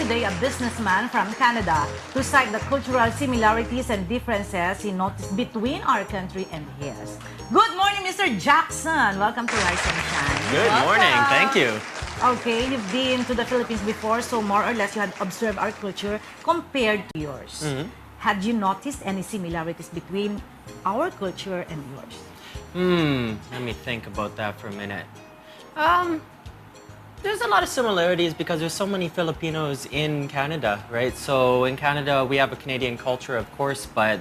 today a businessman from Canada who cited the cultural similarities and differences he noticed between our country and his. Good morning, Mr. Jackson. Welcome to Rise and Shine. Good morning. Thank you. Okay, you've been to the Philippines before, so more or less you had observed our culture compared to yours. Had you noticed any similarities between our culture and yours? Let me think about that for a minute. There's a lot of similarities because there's so many Filipinos in Canada, right? So in Canada, we have a Canadian culture, of course, but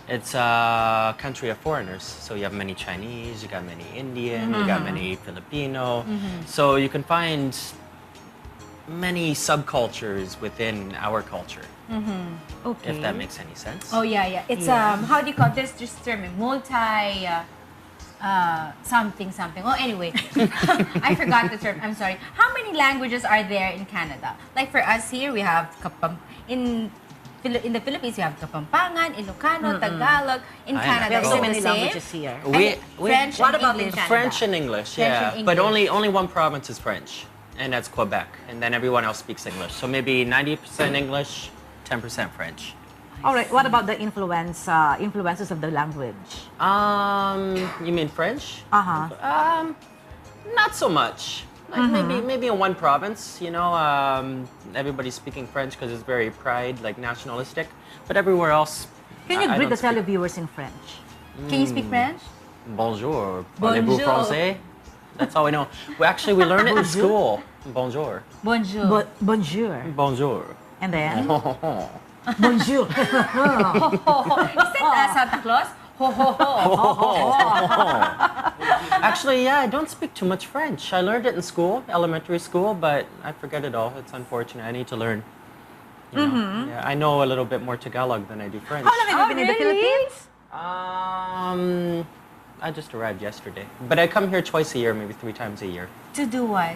it's a country of foreigners. So you have many Chinese, you got many Indian, you got many Filipino. So you can find many subcultures within our culture. Okay. If that makes any sense. Oh yeah. It's how do you call this? Just term it, multi something. Oh anyway, I forgot the term. I'm sorry. How many languages are there in Canada? Like for us here, we have in the Philippines, we have Kapampangan, Ilocano, Tagalog. In Canada, There are is so it many the same? languages here. French What and about in English. Canada? French and English, French yeah. and But English. only one province is French, and that's Quebec. And then everyone else speaks English. So maybe 90% English, 10% French. All right. What about the influences of the language? You mean French? Not so much. Like maybe in one province, you know, everybody's speaking French because it's very pride, like nationalistic. But everywhere else, Can you I greet don't the televiewers in French? Can you speak French? Bonjour. Parlez-vous Bonjour. français? That's all we know. We learn it in school. Bonjour. Bonjour. Bonjour. Bonjour. And then? Bonjour. Is that Santa Claus? Ho ho ho. Actually, yeah, I don't speak too much French. I learned it in school, elementary school, but I forget it all. It's unfortunate. I need to learn. You know? Yeah, I know a little bit more Tagalog than I do French. How long have you been in the really? Philippines? I just arrived yesterday, but I come here twice a year, maybe 3 times a year. To do what?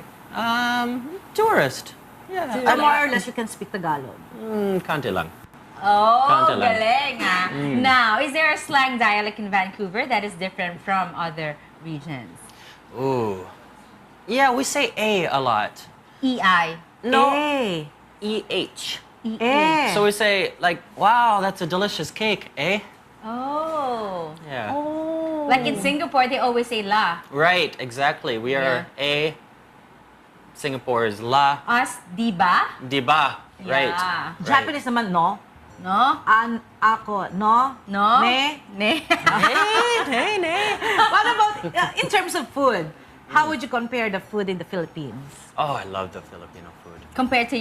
Tourist. Yeah. So more or less you can speak Tagalog. Kante lang. Oh, Kante lang. galing ah. Now, is there a slang dialect in Vancouver that is different from other regions? Ooh. Yeah, we say a lot. EI. No. Eh. EH. Eh. So we say, like, wow, that's a delicious cake, eh? Oh. Yeah. Oh. Like in Singapore, they always say la. Right, exactly. We are a. Singapore is la. Us, diba? Diba. Right. Yeah. Japanese naman, no? No? Ako, no? No? Ne? Ne. Hey. What about, in terms of food, how would you compare the food in the Philippines? Oh, I love the Filipino food. Compared to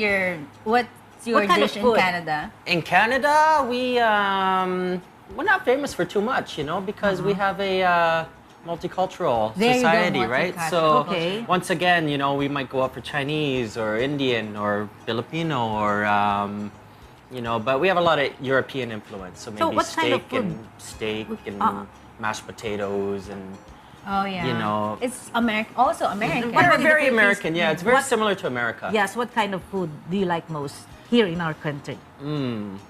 what's your What kind of dish in food? Canada? In Canada, we're not famous for too much, you know, because we have a multicultural There you go, society, right? multicultural. So Okay. once again, you know, we might go out for Chinese or Indian or Filipino or you know, but we have a lot of European influence. So maybe what kind of steak and mashed potatoes and Oh yeah. You know. It's also American. What we're about in the very Philippines? American. Yeah, it's very What- similar to America. Yes, what kind of food do you like most here in our country?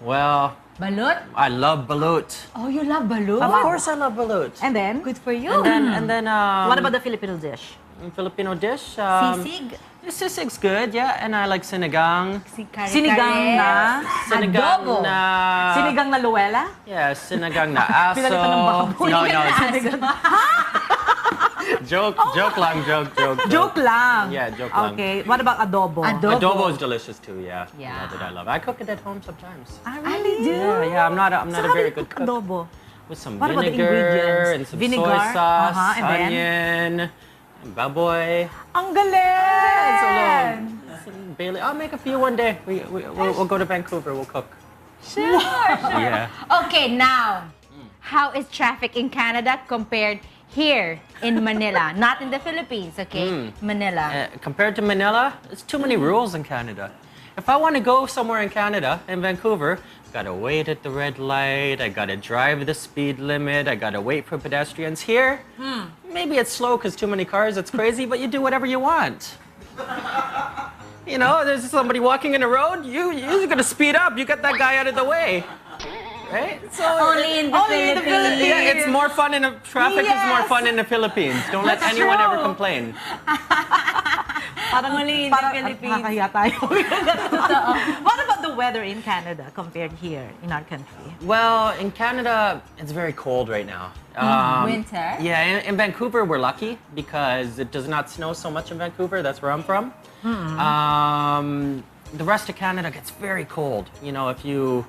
Well, Balut? I love balut. Oh, you love balut? Of course, I love balut. And then, Good for you. And then what about the Filipino dish? Filipino dish? Sisig? Sisig's good, yeah. And I like sinigang. Sinigang na? Sinigang Adobo. na... Sinigang na Louella? Yeah, sinigang na aso. Pinalitan ng baboy. No, Sinigang. joke lang. Joke lang. Yeah, joke lang. Okay, what about adobo? Adobo is delicious too, yeah. Yeah. I love it. I cook it at home sometimes. I really do? Yeah, I'm not So a how do very you good cook cook. adobo? With some What about the vinegar ingredients? and some Vinegar, soy sauce, and then? onion, and baboy. Ang galing! Some Bailey. I'll make a few one day. We'll go to Vancouver. We'll cook. Sure. Yeah. Okay, now, how is traffic in Canada compared here in Manila? Not in the Philippines, okay? Manila. Compared to Manila, there's too many rules in Canada. If I want to go somewhere in Canada, in Vancouver, I gotta wait at the red light, I gotta drive the speed limit, I gotta wait for pedestrians. Here, maybe it's slow because too many cars, it's crazy, but you do whatever you want. You know, there's somebody walking in the road, you're gonna speed up, you get that guy out of the way. Right? So Only in the Philippines. Yeah, it's more fun in the traffic is more fun in the Philippines. Don't let anyone ever complain. Parang, Only in the Philippines. nakakahiya tayo. What about the weather in Canada compared here in our country? Well, in Canada, it's very cold right now. Winter? Yeah, in Vancouver, we're lucky because it does not snow so much in Vancouver. That's where I'm from. The rest of Canada gets very cold. You know, if you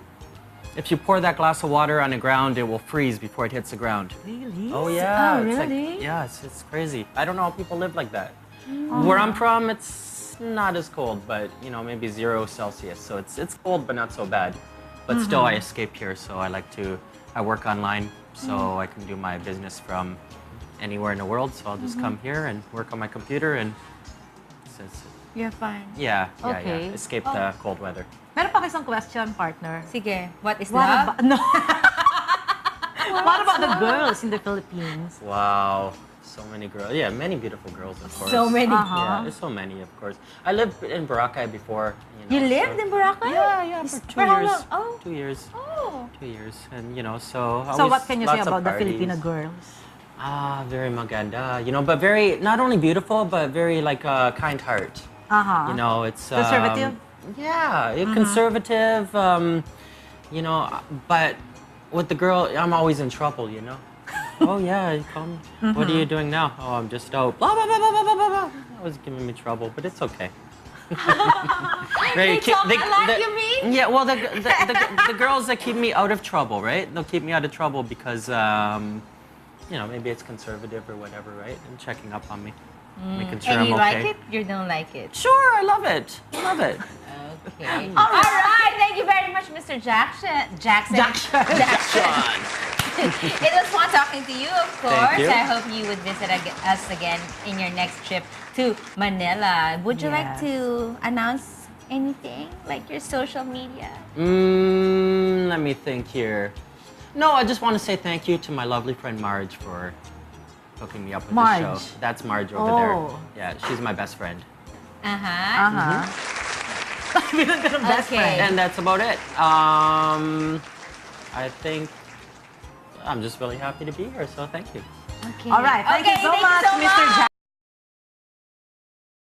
pour that glass of water on the ground, it will freeze before it hits the ground. Really? Oh yeah, Oh, it's really? like, yeah, it's crazy. I don't know how people live like that. Where I'm from, it's not as cold, but you know, maybe 0 Celsius. So it's cold, but not so bad. But still, I escape here, so I work online, so I can do my business from anywhere in the world. So I'll just come here and work on my computer and You're fine. yeah, Okay. escape the cold weather. Meron pa kayo isang question, partner. Sige, what is What love? about, no. What about the girls in the Philippines? Wow, so many girls. Yeah, many beautiful girls, of course. So many. Yeah, there's so many, of course. I lived in Boracay before. You know, lived so- in Boracay? Yeah, for 2 For how years. long? Oh. 2 years. Oh. 2 years, and you know, so. So always what can you say lots of about the parties. Filipino girls? Very maganda. You know, but very not only beautiful, but very like kind heart. You know, it's Conservative? Yeah, conservative. You know, but with the girl, I'm always in trouble. You know. Oh yeah, you call me. What are you doing now? Oh, I'm just out. Blah blah blah blah blah blah blah. That was giving me trouble, but it's okay. They talk a lot, you mean? Yeah, well, the girls that keep me out of trouble, right? They'll keep me out of trouble because, you know, maybe it's conservative or whatever, right? And checking up on me, making sure And I'm you okay. like it? You don't like it? Sure, I love it. I love it. Okay. All right. Thank you very much, Mr. Jackson. Jackson. It was fun talking to you, of course. you. I hope you would visit us again in your next trip to Manila. Would you like Yes. to announce anything, like your social media? Let me think here. No, I just want to say thank you to my lovely friend Marge for hooking me up with Marge. the show. That's Marge over there. Oh. Yeah, she's my best friend. Uh-huh. Bilang ka ng best Okay. friend. And that's about it. I think I'm just really happy to be here, so thank you. Okay. All right. Thank you so much, Mr. Jack.